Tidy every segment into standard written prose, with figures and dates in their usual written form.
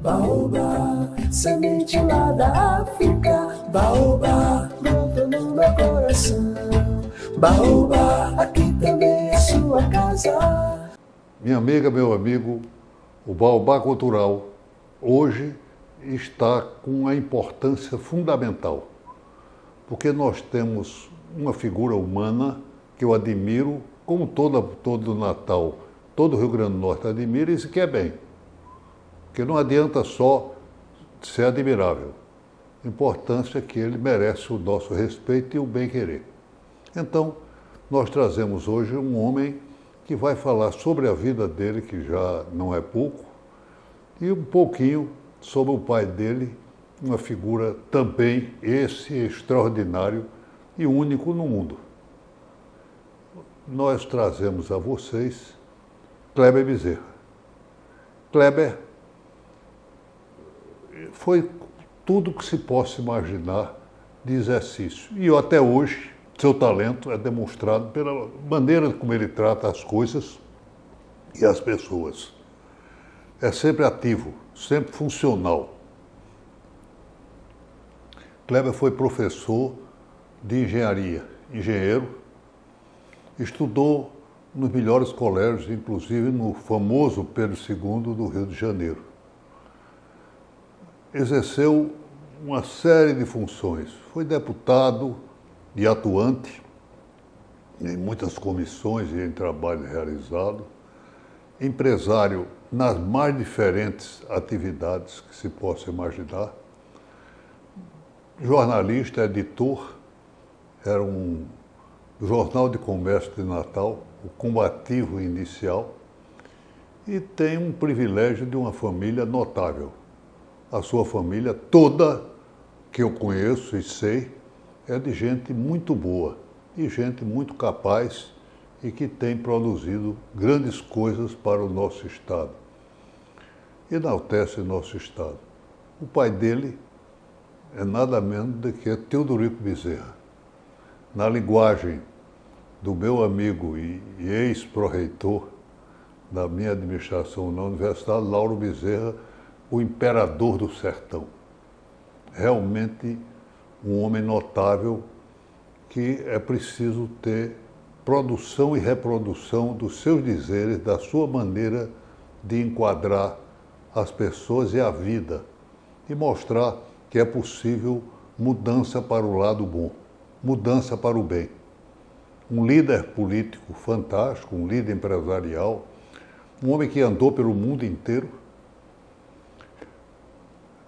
Baobá, semente lá da África. Baobá, brota no meu coração. Baobá, aqui também é sua casa. Minha amiga, meu amigo, o Baobá Cultural hoje está com uma importância fundamental, porque nós temos uma figura humana que eu admiro, como todo Natal, todo o Rio Grande do Norte admira e se quer bem. Porque não adianta só ser admirável. A importância é que ele merece o nosso respeito e o bem-querer. Então, nós trazemos hoje um homem que vai falar sobre a vida dele, que já não é pouco, e um pouquinho sobre o pai dele, uma figura também, esse extraordinário e único no mundo. Nós trazemos a vocês Kleber Bezerra. Kleber foi tudo que se possa imaginar de exercício. E até hoje, seu talento é demonstrado pela maneira como ele trata as coisas e as pessoas. É sempre ativo, sempre funcional. Kleber foi professor de engenharia, engenheiro, estudou nos melhores colégios, inclusive no famoso Pedro II do Rio de Janeiro. Exerceu uma série de funções. Foi deputado e atuante em muitas comissões e em trabalho realizado, empresário nas mais diferentes atividades que se possa imaginar, jornalista, editor, era um jornal de comércio de Natal, o Combativo Inicial, e tem um privilégio de uma família notável. A sua família toda, que eu conheço e sei, é de gente muito boa e gente muito capaz e que tem produzido grandes coisas para o nosso Estado. Enaltece o nosso Estado. O pai dele é nada menos do que Teodorico Bezerra. Na linguagem do meu amigo e ex-pró-reitor da minha administração na Universidade, Lauro Bezerra, o imperador do sertão. Realmente um homem notável que é preciso ter produção e reprodução dos seus dizeres, da sua maneira de enquadrar as pessoas e a vida e mostrar que é possível mudança para o lado bom, mudança para o bem. Um líder político fantástico, um líder empresarial, um homem que andou pelo mundo inteiro.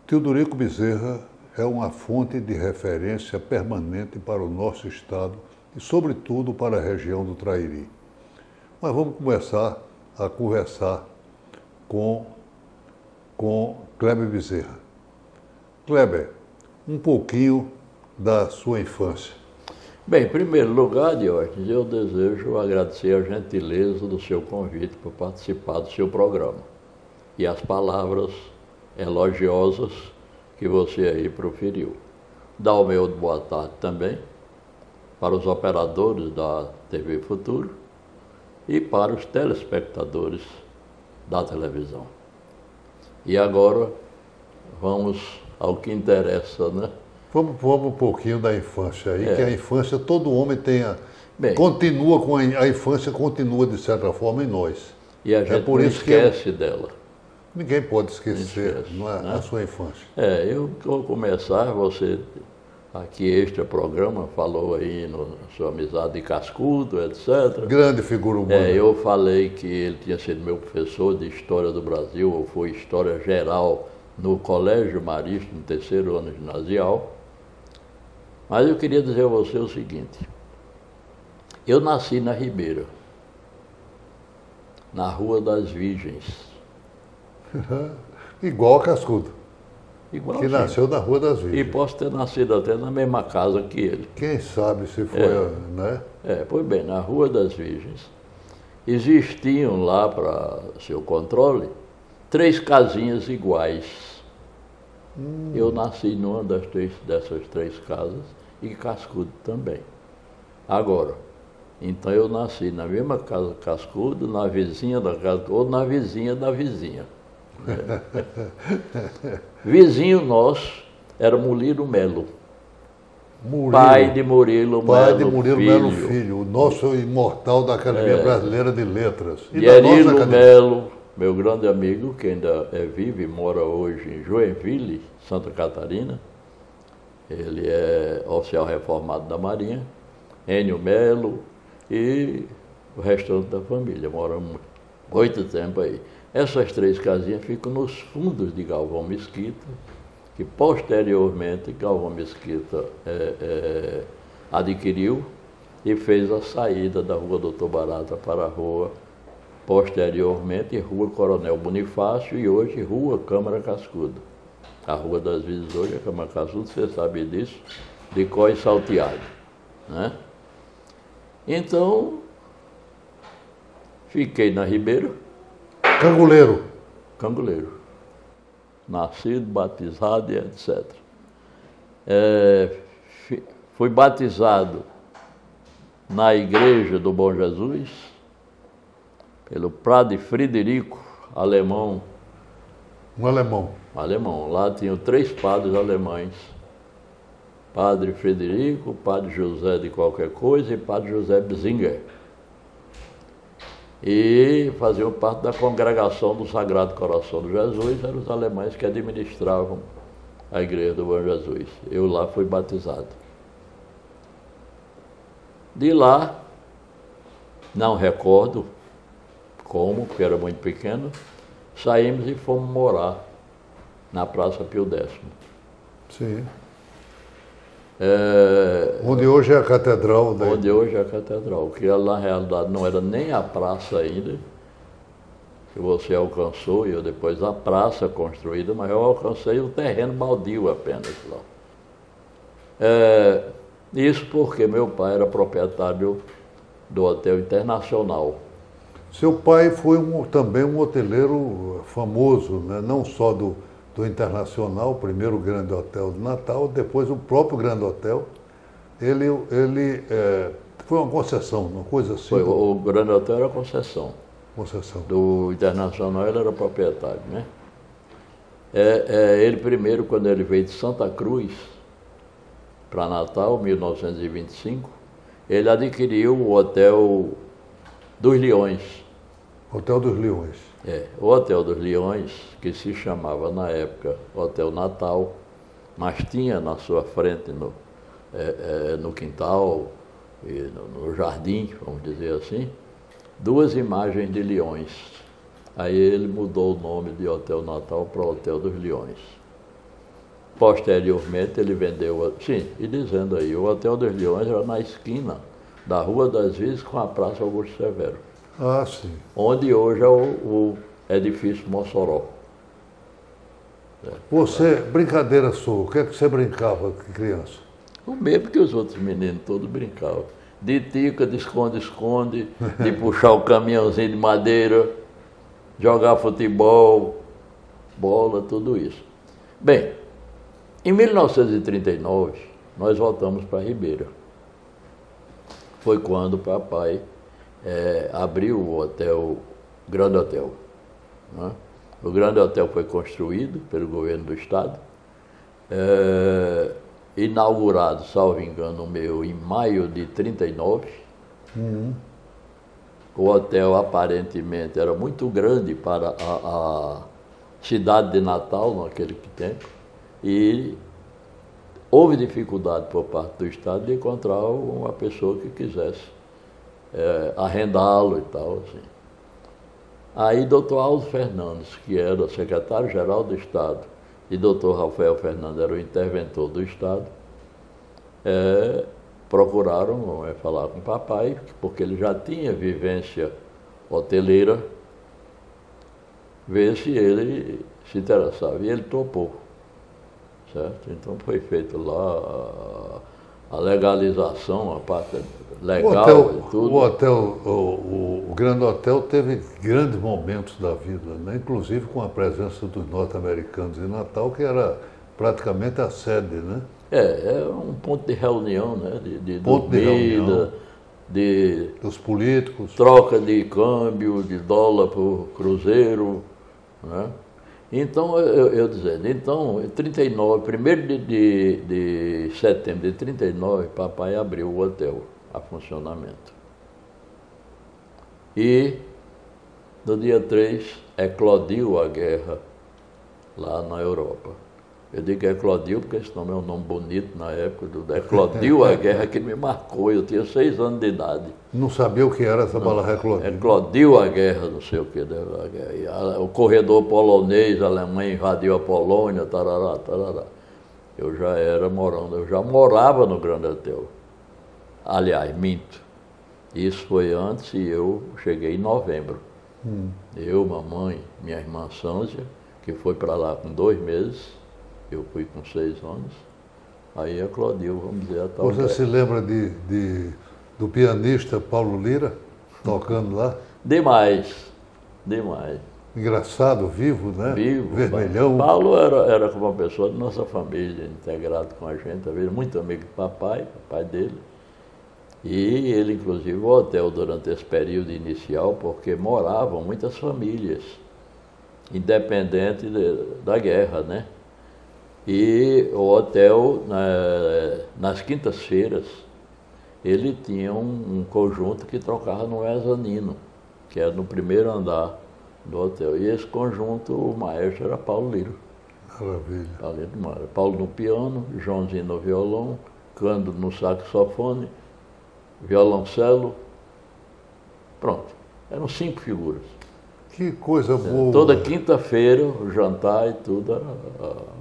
Teodorico Bezerra é uma fonte de referência permanente para o nosso Estado e, sobretudo, para a região do Trairi. Mas vamos começar a conversar com Kleber Bezerra. Kleber, um pouquinho da sua infância. Bem, em primeiro lugar, Diógenes, eu desejo agradecer a gentileza do seu convite para participar do seu programa e as palavras elogiosas que você aí proferiu. Dá o meu boa tarde também para os operadores da TV Futuro e para os telespectadores da televisão. E agora vamos ao que interessa, né? Vamos um pouquinho da infância aí, que a infância, todo homem tem Bem, continua com a infância, continua de certa forma em nós. E a gente não esquece dela. Ninguém pode esquecer, esquece, não é, né? a sua infância. Eu vou começar, você aqui este programa falou aí na sua amizade de Cascudo, etc. Grande figura humana. Eu falei que ele tinha sido meu professor de História do Brasil, ou foi História Geral no Colégio Marista, no 3º ano ginasial. Mas eu queria dizer a você o seguinte, eu nasci na Ribeira, na Rua das Virgens. Igual a Cascudo, Igual que nasceu na Rua das Virgens. E posso ter nascido até na mesma casa que ele. Quem sabe se foi, né? Pois bem, na Rua das Virgens, existiam lá, para seu controle, 3 casinhas iguais. Eu nasci numa dessas 3 casas e Cascudo também. Agora, então eu nasci na mesma casa Cascudo, na vizinha da casa, ou na vizinha da vizinha. Vizinho nosso era Murilo Melo. Murilo, Pai de Murilo Melo Filho, o nosso imortal da Academia Brasileira de Letras. E da nossa academia. Melo, meu grande amigo, que ainda vive e mora hoje em Joinville, Santa Catarina. Ele é oficial reformado da Marinha. Enio Melo e o restante da família. Moramos 8 tempo aí. Essas 3 casinhas ficam nos fundos de Galvão Mesquita, que posteriormente Galvão Mesquita adquiriu e fez a saída da Rua Doutor Barata para a rua, posteriormente Rua Coronel Bonifácio e hoje Rua Câmara Cascudo. A Rua das Visas hoje é Câmara Cascudo, você sabe disso, de Cois Salteado, né? Então, fiquei na Ribeira. Canguleiro. Nascido, batizado e etc. Fui batizado na igreja do Bom Jesus, pelo Padre Frederico, alemão. Um alemão. Alemão. Lá tinham 3 padres alemães. Padre Frederico, Padre José de qualquer coisa e Padre José Bzinger. E faziam parte da congregação do Sagrado Coração de Jesus, eram os alemães que administravam a igreja do Bom Jesus. Eu lá fui batizado. De lá, não recordo como, porque era muito pequeno, saímos e fomos morar na Praça Pio X. Sim. Onde hoje é a catedral. Onde hoje é a catedral, que na realidade não era nem a praça ainda, que você alcançou, e eu depois a praça construída, mas eu alcancei o terreno baldio apenas lá. Isso porque meu pai era proprietário do Hotel Internacional. Seu pai foi também um hoteleiro famoso, né? Não só do Internacional, o primeiro grande hotel de Natal, depois o próprio grande hotel. Ele foi uma concessão, uma coisa assim. O grande hotel era concessão. Concessão. Do Internacional ele era proprietário, né? Ele primeiro, quando ele veio de Santa Cruz para Natal, 1925, ele adquiriu o Hotel dos Leões. Hotel dos Leões. O Hotel dos Leões, que se chamava na época Hotel Natal, mas tinha na sua frente, no quintal e no jardim, vamos dizer assim, 2 imagens de leões. Aí ele mudou o nome de Hotel Natal para Hotel dos Leões. Posteriormente ele vendeu, sim, e dizendo aí, o Hotel dos Leões era na esquina da Rua das Visas com a Praça Augusto Severo. Ah, sim. Onde hoje é o edifício Mossoró. Você, brincadeira sua, o que é que você brincava criança? O mesmo que os outros meninos todos brincavam. De tica, de esconde-esconde, de puxar o caminhãozinho de madeira, jogar futebol, bola, tudo isso. Bem, em 1939, nós voltamos para Ribeira. Foi quando o papai abriu o hotel, Grande Hotel. Né? O Grande Hotel foi construído pelo governo do estado, inaugurado, salvo engano meu, em maio de 1939. O hotel aparentemente era muito grande para a cidade de Natal naquele tempo e houve dificuldade por parte do estado de encontrar uma pessoa que quisesse arrendá-lo e tal, assim. Aí doutor Aldo Fernandes, que era secretário-geral do Estado, e doutor Rafael Fernandes era o interventor do Estado, procuraram falar com o papai, porque ele já tinha vivência hoteleira, ver se ele se interessava. E ele topou, certo? Então foi feito lá a legalização, a parte legal e tudo. O Grande Hotel teve grandes momentos da vida, né? Inclusive com a presença dos norte-americanos em Natal, que era praticamente a sede, né? É um ponto de reunião, né? De dormida, dos políticos. Troca de câmbio, de dólar por cruzeiro, né? Então, eu dizendo, então, em 39, 1º de setembro de 39, papai abriu o hotel a funcionamento. E no dia 3, eclodiu a guerra lá na Europa. Eu digo eclodiu porque esse nome é um nome bonito na época, eclodiu a guerra que me marcou, eu tinha 6 anos de idade. Não sabia o que era essa palavra eclodiu? Eclodiu a guerra, não sei o que. O corredor polonês, a Alemanha invadiu a Polônia, tarará, tarará. Eu já morava no Grande Hotel. Aliás, minto. Isso foi antes e eu cheguei em novembro. Eu, mamãe, minha irmã Sância, que foi para lá com 2 meses, eu fui com 6 anos, aí eclodiu, vamos dizer, a tal Você se lembra do pianista Paulo Lira, tocando lá? Demais. Engraçado, vivo, né? Vivo. Vermelhão. Paulo era como uma pessoa de nossa família, integrado com a gente, muito amigo do papai dele. E ele, inclusive, o hotel durante esse período inicial, porque moravam muitas famílias, independente da guerra, né? E o hotel, nas quintas-feiras, ele tinha um conjunto que trocava no mezanino, que era no primeiro andar do hotel. E esse conjunto, o maestro era Paulo Lira. Maravilha. Paulo no piano, Joãozinho no violão, Cândido no saxofone, violoncelo, pronto. Eram 5 figuras. Que coisa boa. Toda quinta-feira, o jantar e tudo,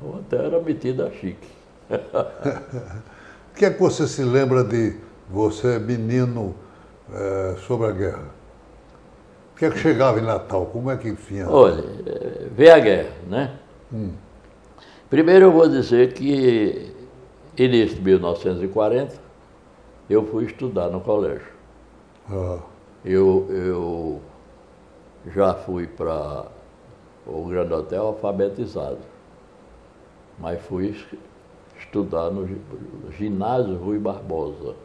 o hotel era metido a chique. O que é que você se lembra de você, menino, sobre a guerra? O que é que chegava em Natal? Como é que vinha? Olha, vê a guerra, né? Primeiro eu vou dizer que, início de 1940, eu fui estudar no colégio. Eu já fui para o Grande Hotel alfabetizado, mas fui estudar no ginásio Rui Barbosa,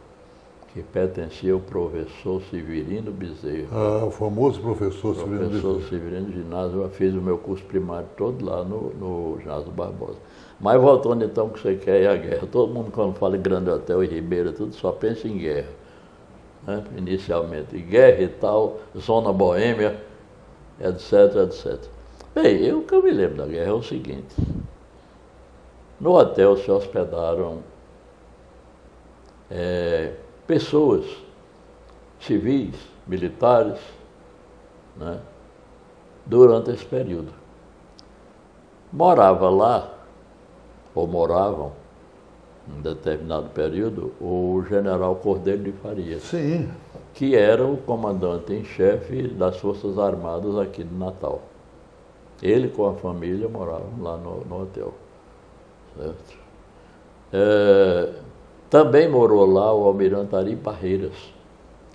que pertencia ao professor Severino Bezerra. O famoso professor Severino Bezerra. Professor Severino Ginásio, eu fiz o meu curso primário todo lá no ginásio Barbosa. Mas voltando então que você quer ir à guerra, todo mundo quando fala em Grande Hotel e Ribeira, tudo só pensa em guerra, né? Inicialmente, guerra e tal, zona boêmia, etc, etc. Bem, o que eu me lembro da guerra é o seguinte: no hotel se hospedaram pessoas civis, militares, né, durante esse período. Morava lá, ou moravam, em determinado período, o general Cordeiro de Farias. Sim. Que era o comandante em chefe das Forças Armadas aqui de Natal. Ele com a família moravam lá no hotel. Certo? Também morou lá o almirante Ari Barreiras,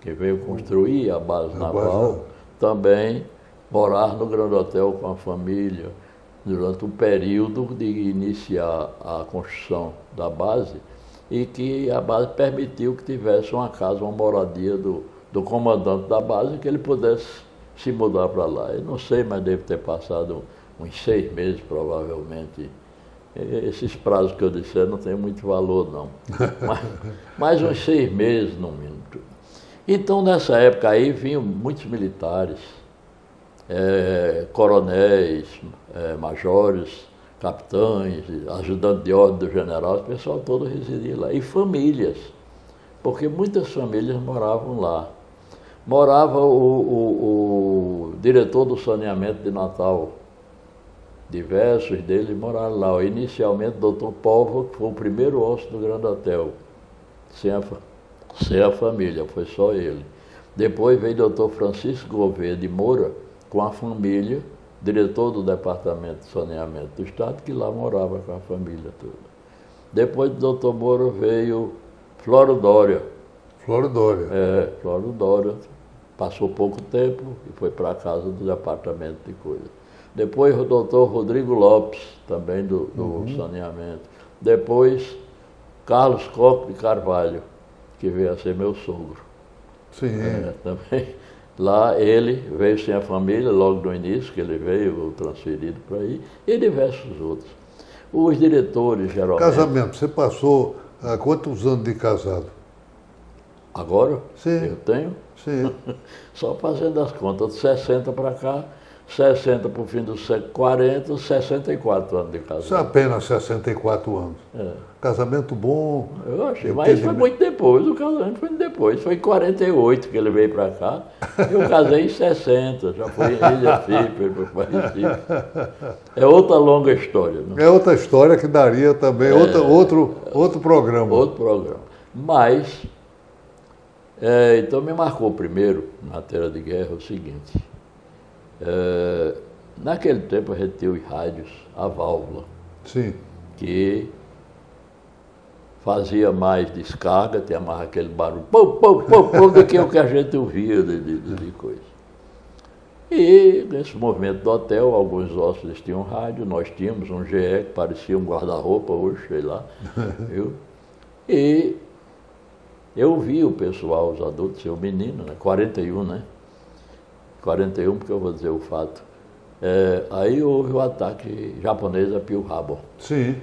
que veio construir a base naval, também morar no Grande Hotel com a família durante o período de iniciar a construção da base, e que a base permitiu que tivesse uma casa, uma moradia do comandante da base, que ele pudesse se mudar para lá. Eu não sei, mas deve ter passado uns 6 meses, provavelmente. Esses prazos que eu disser não tem muito valor, não. Mas uns 6 meses, no mínimo. Então, nessa época aí, vinham muitos militares, coronéis, majores, capitães, ajudantes de ordem do general, o pessoal todo residia lá. E famílias, porque muitas famílias moravam lá. Morava o diretor do saneamento de Natal, diversos deles moraram lá. Inicialmente, o Dr. Póvoa, que foi o primeiro hóspede do Grande Hotel, sem a família, foi só ele. Depois veio o Dr. Francisco Gouveia de Moura, com a família, diretor do Departamento de Saneamento do Estado, que lá morava com a família toda. Depois do Dr. Moura veio Floro Dória. Floro Dória. Floro Dória. Passou pouco tempo e foi para a casa do Departamento de Coisa. Depois o doutor Rodrigo Lopes, também do saneamento. Depois Carlos Copo de Carvalho, que veio a ser meu sogro. Sim. Também Lá ele veio sem a família, logo no início, que ele veio transferido para aí, e diversos outros. Os diretores, geralmente... Casamento, você passou quantos anos de casado? Agora? Sim. Eu tenho? Sim. Só fazendo as contas, de 60 para cá, 60 para o fim do século 40, 64 anos de Isso é casamento. apenas 64 anos. É. Casamento bom. Eu achei, mas foi muito depois, o casamento foi depois. Foi em 48 que ele veio para cá. Eu casei em 60, já fui em Recife, para Recife. É outra longa história. Né? É outra história que daria também outro programa. Outro programa. Mas, então me marcou primeiro, na matéria de guerra, o seguinte. Naquele tempo a gente tinha os rádios, a válvula, Sim. que fazia mais descarga, tinha mais aquele barulho, pum, pum, pum, pum, do que o que a gente ouvia de coisa. E nesse movimento do hotel, alguns hóspedes tinham rádio, nós tínhamos um GE que parecia um guarda-roupa hoje, sei lá, viu? E eu vi o pessoal, os adultos, seu menino, né? 41, né? 41, porque eu vou dizer o fato. Aí houve o ataque japonês a Pearl Harbor. Sim.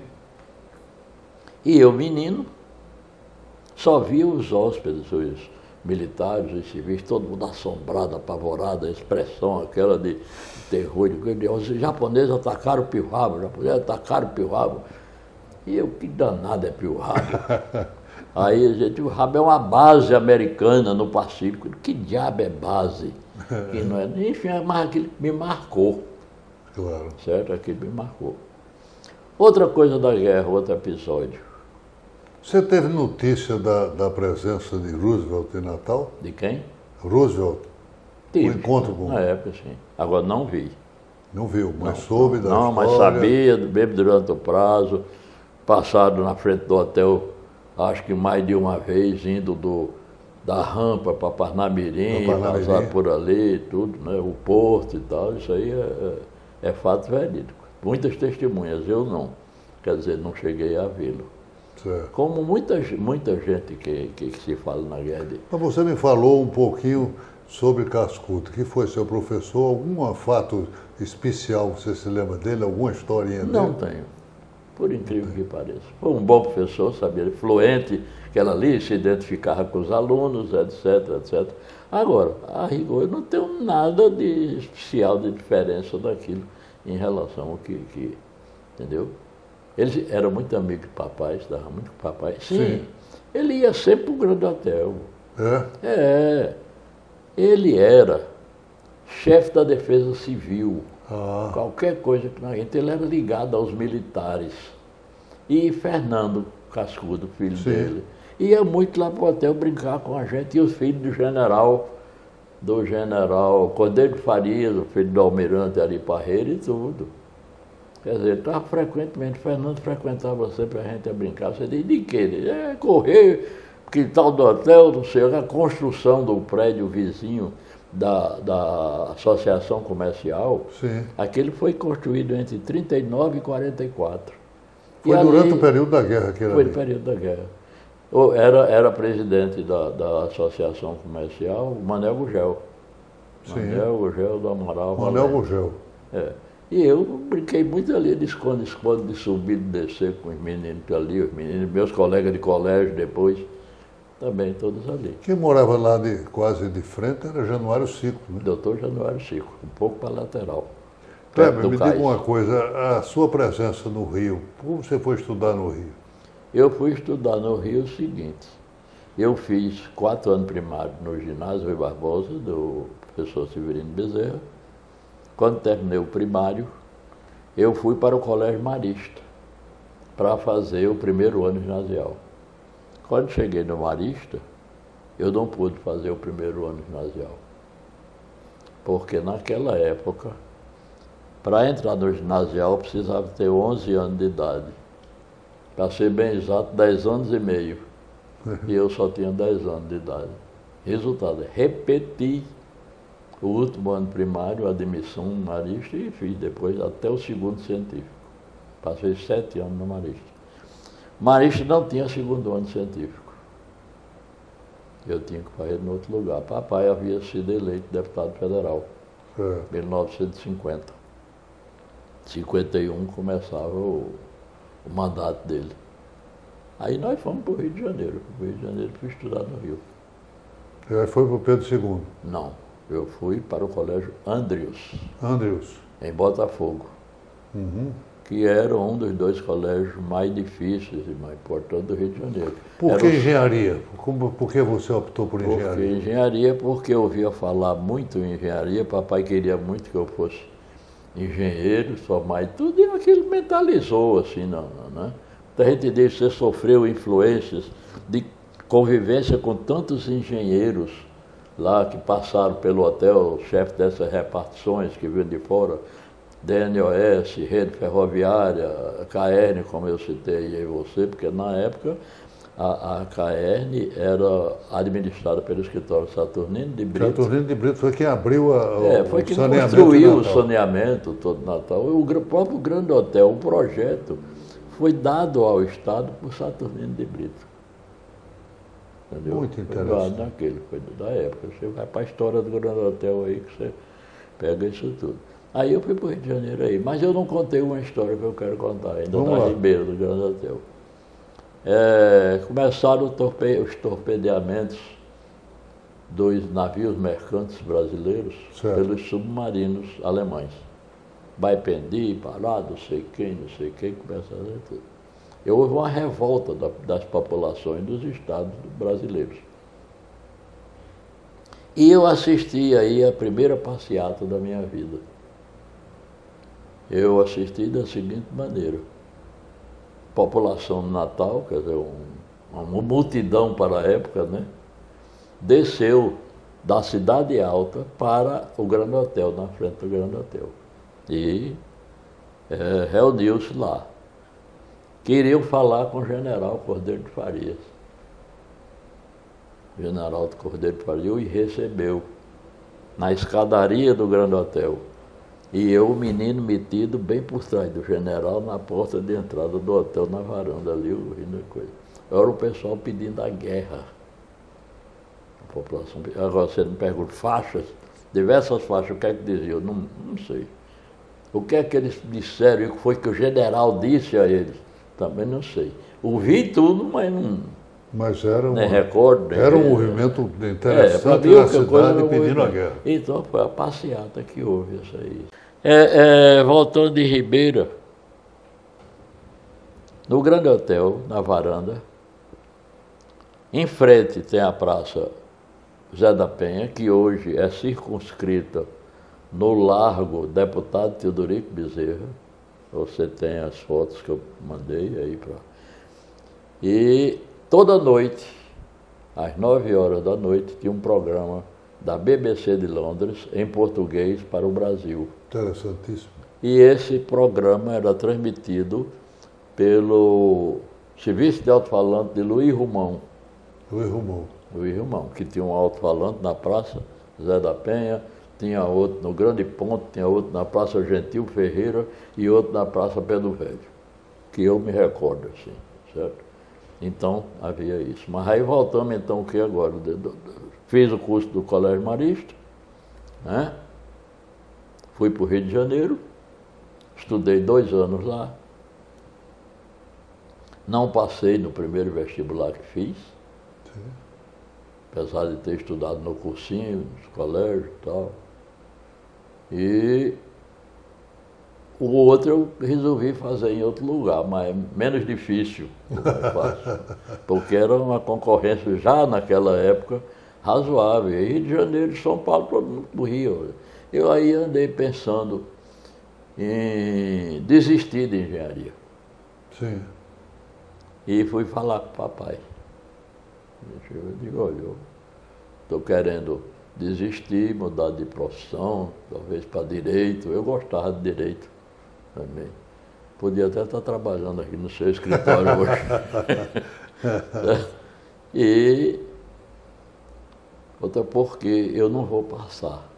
E eu, menino, só via os hóspedes, os militares, os civis, todo mundo assombrado, apavorado, a expressão aquela de terror, de os japoneses atacaram Pearl Harbor, os japoneses atacaram Pearl Harbor. E eu, que danado é Pearl Harbor? Aí a gente, o Harbor é uma base americana no Pacífico. Que diabo é base? Que não é, enfim, mas aquilo me marcou. Claro. Certo? Aquilo me marcou. Outra coisa da guerra, outro episódio. Você teve notícia da presença de Roosevelt em Natal? De quem? Roosevelt? Tive. Um encontro com... Na época, sim. Agora não vi. Não viu, mas soube da Não, história? mas sabia, mesmo durante o prazo, passado na frente do hotel, acho que mais de uma vez, indo da rampa para Parnamirim, passar por ali, tudo, né? O porto e tal, isso aí é fato verídico. Muitas testemunhas, eu não. Quer dizer, não cheguei a vê-lo. Certo. Como muita gente que se fala na guerra de... Mas você me falou um pouquinho sobre Cascudo, que foi seu professor, algum fato especial, você se lembra dele, alguma historinha dele? Não tenho, por incrível que pareça. Foi um bom professor, sabia, fluente, que ela ali se identificava com os alunos, etc, etc. Agora, a rigor, eu não tenho nada de especial, de diferença daquilo em relação ao que entendeu? Eles eram muito amigos de papai, estava muito com papai. Sim, ele ia sempre para o Grande Hotel. Ele era chefe da Defesa Civil. Qualquer coisa que na gente, ele era ligado aos militares. E Fernando Cascudo, filho dele, ia muito lá para o hotel brincar com a gente. E os filhos do general Cordeiro de Farias, o filho do almirante Ari Parreira e tudo. Quer dizer, estava frequentemente, Fernando frequentava sempre a gente a brincar. Você diz, de quê? Ele, correr, quintal do hotel, não sei, a construção do prédio vizinho da Associação Comercial, aquele foi construído entre 39 e 44. Foi durante o período da guerra que era. Foi no período da guerra. Era presidente da Associação Comercial, o Manel Gugel. Manel Gugel do Amaral. Manel Gugel. E eu brinquei muito ali de esconde-esconde, de subir e descer com os meninos ali, os meninos, meus colegas de colégio depois, também todos ali. Quem morava lá quase de frente era Januário Cico, né? Doutor Januário Cico, um pouco para a lateral. Kleber, me diga uma coisa, a sua presença no Rio, como você foi estudar no Rio? Eu fui estudar no Rio o seguinte, eu fiz 4 anos primários no ginásio Rui Barbosa, do professor Severino Bezerra. Quando terminei o primário, eu fui para o Colégio Marista para fazer o primeiro ano ginasial. Quando cheguei no Marista, eu não pude fazer o primeiro ano ginasial. Porque naquela época, para entrar no ginasial, precisava ter 11 anos de idade. Para ser bem exato, 10 anos e meio. E eu só tinha 10 anos de idade. Resultado, repeti o último ano primário, admissão no Marista, e fiz depois até o segundo científico. Passei 7 anos no Marista. Marista não tinha segundo ano científico. Eu tinha que fazer no outro lugar. Papai havia sido eleito deputado federal em 1950. 51 começava o mandato dele. Aí nós fomos para o Rio de Janeiro. Fui estudar no Rio. Aí foi para o Pedro II? Não, eu fui para o Colégio Andrius, em Botafogo, que era um dos 2 colégios mais difíceis e mais importantes do Rio de Janeiro. Por que engenharia? Por que você optou por engenharia? Porque eu ouvia falar muito em engenharia, papai queria muito que eu fosse engenheiro, formar tudo, e aquilo mentalizou assim, não, né? A gente diz que você sofreu influências de convivência com tantos engenheiros lá que passaram pelo hotel, chefe dessas repartições que vinham de fora, DNOS, Rede Ferroviária, KN, como eu citei aí você, porque na época a KN era administrada pelo escritório Saturnino de Brito. Saturnino de Brito foi quem abriu foi quem construiu o saneamento todo Natal. O próprio Grande Hotel, o projeto, foi dado ao Estado por Saturnino de Brito. Entendeu? Muito interessante. Foi da época. Você vai para a história do Grande Hotel aí que você pega isso tudo. Aí eu fui para o Rio de Janeiro aí, mas eu não contei uma história que eu quero contar ainda da Ribeira, do Grande Hotel. Começaram os torpedeamentos dos navios mercantes brasileiros pelos submarinos alemães. Baipendi, Pará, não sei quem, começaram a tudo. Houve uma revolta das populações dos estados brasileiros. E eu assisti aí a primeira passeata da minha vida. Eu assisti da seguinte maneira. População de Natal, quer dizer, uma multidão para a época, né? Desceu da Cidade Alta para o Grande Hotel, na frente do Grande Hotel. E reuniu-se lá. Queriam falar com o general Cordeiro de Farias. O general Cordeiro de Farias o recebeu na escadaria do Grande Hotel. E eu, o menino metido bem por trás do general, na porta de entrada do hotel, na varanda ali, ouvindo a coisa. Era o pessoal pedindo a guerra. A população. Agora você me pergunta, faixas, diversas faixas, o que é que diziam? Não sei. O que é que eles disseram e o que foi que o general disse a eles? Também não sei. Ouvi tudo, mas não. Mas era nem recordo. Era um movimento interessante na cidade pedindo a guerra. Então foi a passeata que houve isso aí. Voltando de Ribeira, no Grande Hotel, na varanda, em frente tem a Praça Zé da Penha, que hoje é circunscrita no Largo Deputado Teodorico Bezerra. Você tem as fotos que eu mandei aí para. E toda noite, às 9 horas da noite, tinha um programa da BBC de Londres, em português, para o Brasil. Interessantíssimo. E esse programa era transmitido pelo Serviço de Alto-Falante de Luiz Romão. Luiz Romão, que tinha um alto-falante na Praça Zé da Penha, tinha outro no Grande Ponto, tinha outro na Praça Gentil Ferreira e outro na Praça Pedro Velho, que eu me recordo, assim, certo? Então, havia isso. Mas aí voltamos, então, o que agora? Fiz o curso do Colégio Marista, né? Fui para o Rio de Janeiro, estudei 2 anos lá. Não passei no primeiro vestibular que fiz, apesar de ter estudado no cursinho, nos colégios e tal. E o outro eu resolvi fazer em outro lugar, mas menos difícil, mais fácil, porque era uma concorrência já naquela época razoável. E Rio de Janeiro, São Paulo, todo mundo do Rio. Eu aí andei pensando em desistir de engenharia. Sim. E fui falar com o papai. Eu digo, olha, eu estou querendo desistir, mudar de profissão, talvez para direito. Eu gostava de direito também. Podia até estar trabalhando aqui no seu escritório hoje. E outra porque eu não vou passar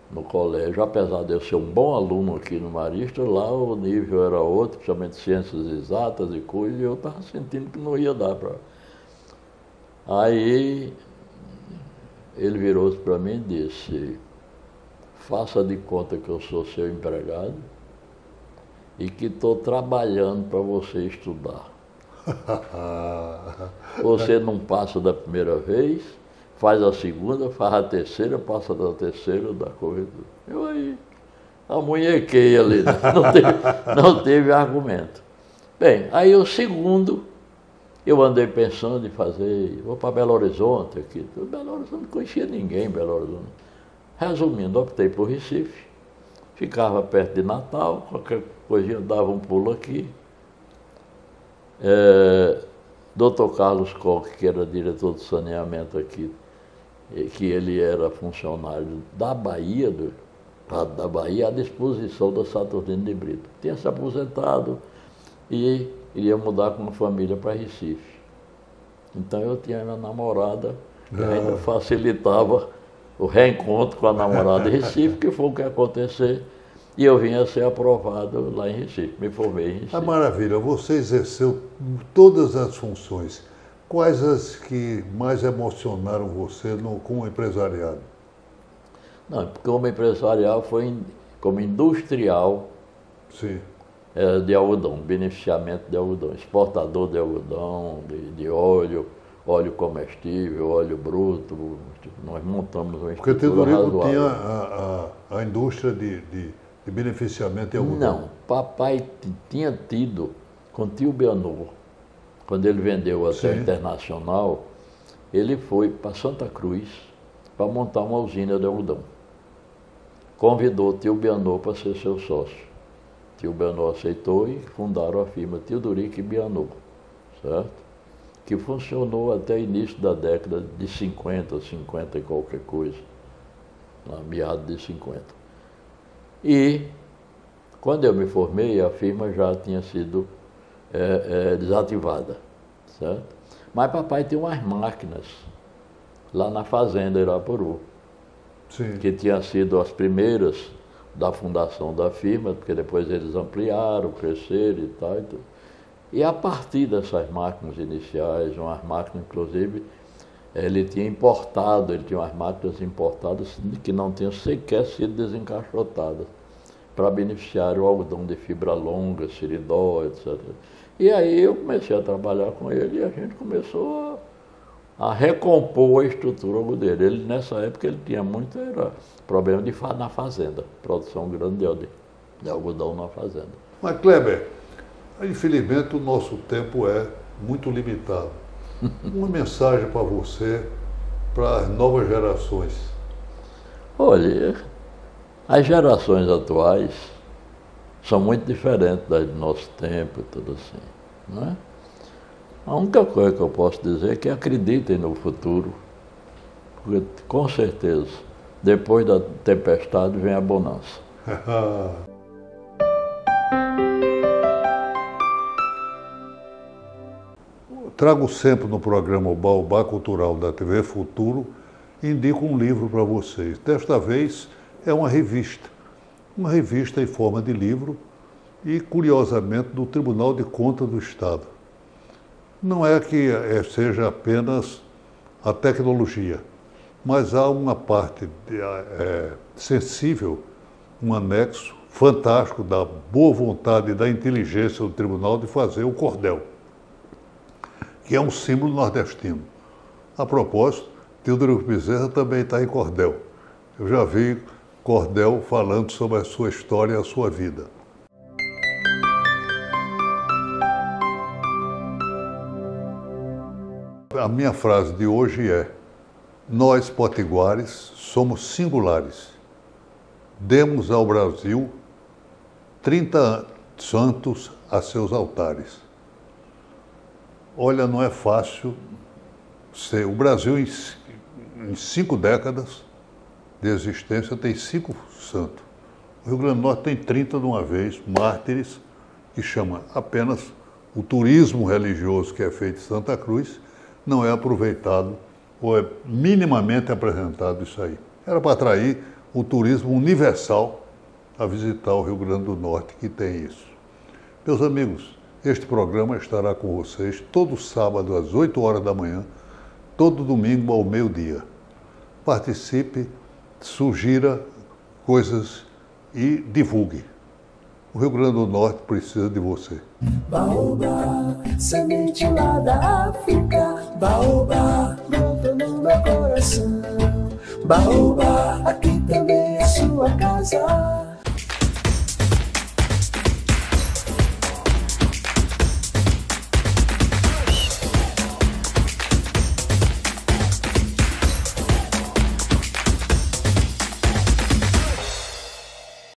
no colégio, apesar de eu ser um bom aluno aqui no Marista, lá o nível era outro, principalmente ciências exatas e coisas, e eu estava sentindo que não ia dar para. Aí ele virou-se para mim e disse: faça de conta que eu sou seu empregado e que estou trabalhando para você estudar. Você não passa da primeira vez, faz a segunda, faz a terceira, passa da terceira, da corredora. Eu aí amunhequei ali, né? Não teve argumento. Bem, aí o segundo, eu andei pensando em fazer, vou para Belo Horizonte aqui. Belo Horizonte não conhecia ninguém em Belo Horizonte. Resumindo, optei por Recife, ficava perto de Natal, qualquer coisinha dava um pulo aqui. Dr. Carlos Koch, que era diretor de saneamento aqui, que ele era funcionário da Bahia, da Bahia, à disposição da Saturnino de Brito. Tinha se aposentado e iria mudar com a família para Recife. Então eu tinha minha namorada, que ainda facilitava o reencontro com a namorada em Recife, que foi o que aconteceu, e eu vim a ser aprovado lá em Recife, me formei em Recife. Maravilha, você exerceu todas as funções. Quais as que mais emocionaram você como empresariado? Não, como empresarial foi como industrial. Sim. De algodão, beneficiamento de algodão, exportador de algodão, de óleo comestível, óleo bruto. Nós montamos uma estrutura razoável. Porque Teodorico tinha a indústria de beneficiamento de algodão. Não, papai tinha tido com tio Bianor, quando ele vendeu até a Internacional, ele foi para Santa Cruz para montar uma usina de algodão. Convidou o tio Bianor para ser seu sócio. Tio Bianor aceitou e fundaram a firma Teodorico e Bianor, certo? Que funcionou até o início da década de 50 e qualquer coisa, na meados de 50. E, quando eu me formei, a firma já tinha sido desativada, certo? Mas papai tinha umas máquinas lá na fazenda Irapuru, que tinham sido as primeiras da fundação da firma, porque depois eles ampliaram, cresceram e tal. E a partir dessas máquinas iniciais, umas máquinas, inclusive, ele tinha umas máquinas importadas que não tinham sequer sido desencaixotadas, para beneficiar o algodão de fibra longa, siridó, etc. E aí eu comecei a trabalhar com ele e a gente começou a recompor a estrutura algodeira. Ele, nessa época, ele tinha muito problema na fazenda, produção grande de algodão na fazenda. Mas, Kleber, infelizmente o nosso tempo é muito limitado. Uma mensagem para você, para as novas gerações. Olha, as gerações atuais são muito diferentes das do nosso tempo e tudo assim, não é? A única coisa que eu posso dizer é que acreditem no futuro, porque com certeza, depois da tempestade vem a bonança. Trago sempre no programa o Baobá Cultural da TV Futuro e indico um livro para vocês. Desta vez é uma revista em forma de livro e, curiosamente, do Tribunal de Contas do Estado. Não é que seja apenas a tecnologia, mas há uma parte sensível, um anexo fantástico da boa vontade e da inteligência do tribunal de fazer o cordel, que é um símbolo nordestino. A propósito, Teodorico Bezerra também está em cordel. Eu já vi cordel falando sobre a sua história e a sua vida. A minha frase de hoje é: nós, potiguares, somos singulares. Demos ao Brasil 30 santos a seus altares. Olha, não é fácil ser. O Brasil, em 5 décadas de existência, tem 5 santos. O Rio Grande do Norte tem 30 de uma vez, mártires, que chama apenas o turismo religioso que é feito em Santa Cruz, não é aproveitado ou é minimamente apresentado isso aí. Era para atrair o turismo universal a visitar o Rio Grande do Norte, que tem isso. Meus amigos, este programa estará com vocês todo sábado às 8 horas da manhã, todo domingo ao meio-dia. participe, sugira coisas e divulgue. O Rio Grande do Norte precisa de você. Baobá, semente lá da África, baobá, brotou no meu coração. Baobá, aqui também é sua casa.